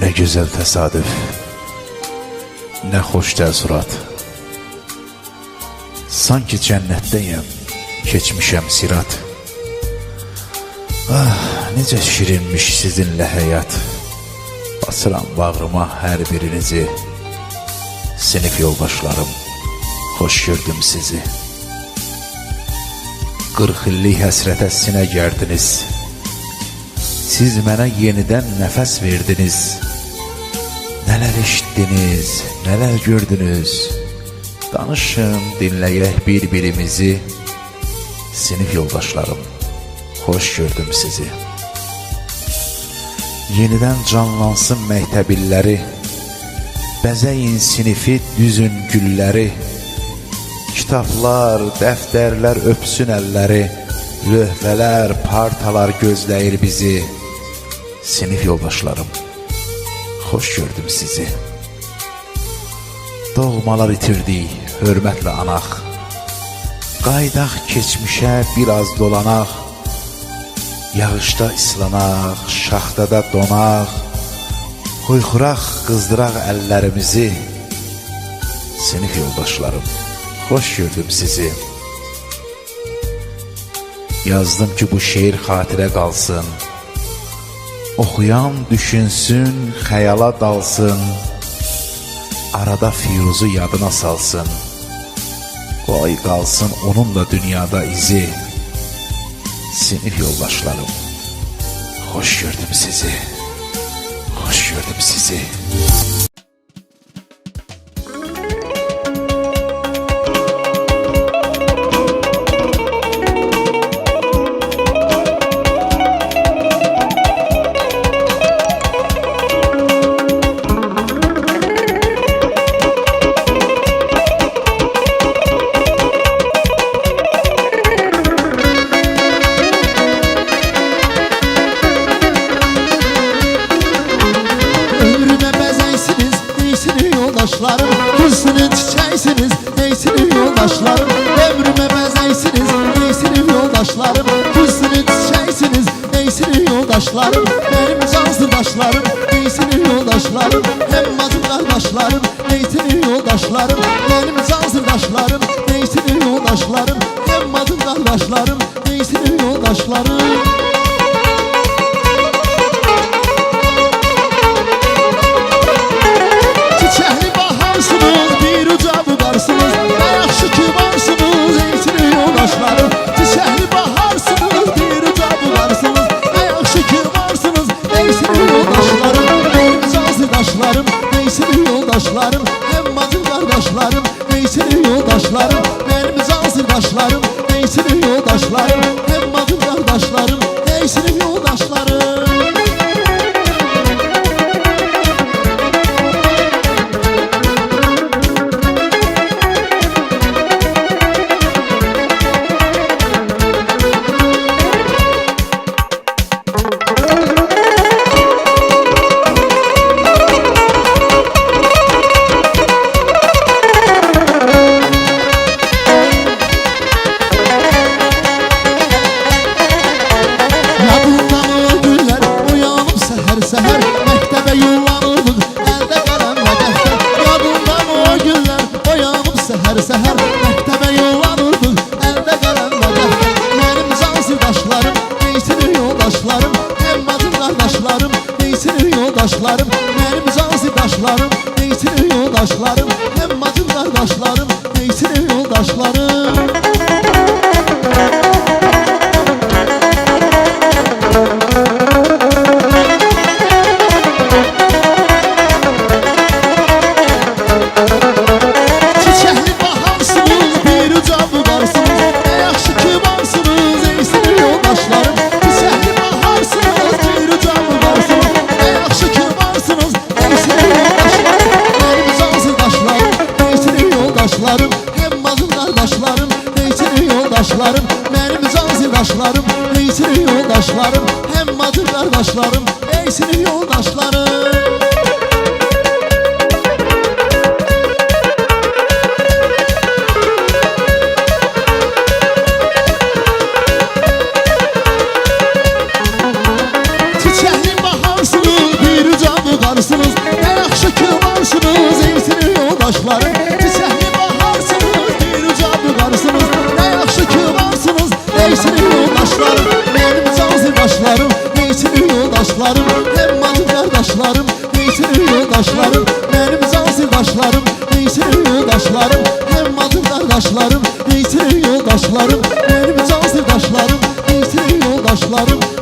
Ne güzel tesadüf, ne hoş təəssürat. Sanki cənnətdəyəm, keçmişəm sirat. Ah, necə şirinmiş sizinlə həyat. Basıram bağrıma hər birinizi. Sinif yoldaşlarım, xoş gördüm sizi. 40 illik həsrətə sinə gərdiniz. Siz mənə yenidən nəfəs verdiniz. Nələr eşitdiniz, nələr gördünüz. Danışın, dinləyək bir-birimizi. Sinif yoldaşlarım, xoş gördüm sizi. Yenidən canlansın məktəb illəri. Bəzəyin sinifi, düzün gülləri. Kitablar, dəftərlər öpsün əlləri. Lövhələr, partalar gözləyir bizi. Sinif yoldaşlarım, xoş gördüm sizi. Doğmalar itirdik, hörmətlə anaq. Qaydaq keçmişə biraz dolanaq. Yağışda islanaq, şaxtada donaq. Xuyxuraq, qızdıraq əllərimizi. Sinif yoldaşlarım, xoş gördüm sizi. Yazdım ki bu şeir xatirə qalsın. Oxuyan düşünsün, xəyala dalsın. Arada Firuzu yadına salsın. Qoy qalsın onun da dünyada izi. Sinif yoldaşlarım, xoş gördüm sizi. Xoş gördüm sizi. Yoldaşlarım, gülsünün çiçeğisiniz, neysiniz yoldaşlarım. Ömrüme benzeysiniz, neysiniz yoldaşlarım. Gülsünün çiçeğisiniz, neysiniz yoldaşlarım. Benim cansırdaşlarım, neysiniz yoldaşlarım. Hem bacım kardeşlerim, neysiniz yoldaşlarım. Benim cansırdaşlarım, neysiniz yoldaşlarım. Hem bacım kardeşlerim, neysiniz yoldaşlarım. Yoldaşlarım, hem bacım kardeşlerim, neysiniz yoldaşlarım. Benim cansırdaşlarım, neysiniz yoldaşlarım. Hem bacım kardeşlerim, neysiniz yoldaşlarım. Səhər məktəbə yollanırdıq, əldə qələm və dəftər. Yadımdan o günlər, oyanıb səhər məktəbə yollanırdıq, əldə qələm və dəftər. Mənim cansırdaşlarım, neysiniz yoldaşlarım. Hem bacım qardaşlarım, neysiniz yoldaşlarım. Mənim cansırdaşlarım, neysiniz yoldaşlarım. Hem bacım qardaşlarım, neysiniz yoldaşlarım. Hem bacım kardeşlerim, neysiniz yoldaşlarım. Benim cansırdaşlarım, neysiniz yoldaşlarım. Hem bacım kardeşlerim, neysiniz yoldaşlarım. Çiçekli baharsınız, bir canlı karısınız. neyçinin yoldaşlarım, benim can sirdaşlarım, neyçinin yoldaşlarım, hem bacı kardeşlerim, neyçinin yoldaşlarım, benim can sirdaşlarım, neyçinin yoldaşlarım, hem bacı kardeşlerim, neyçinin yoldaşlarım, benim can sirdaşlarım, neyçinin yoldaşlarım.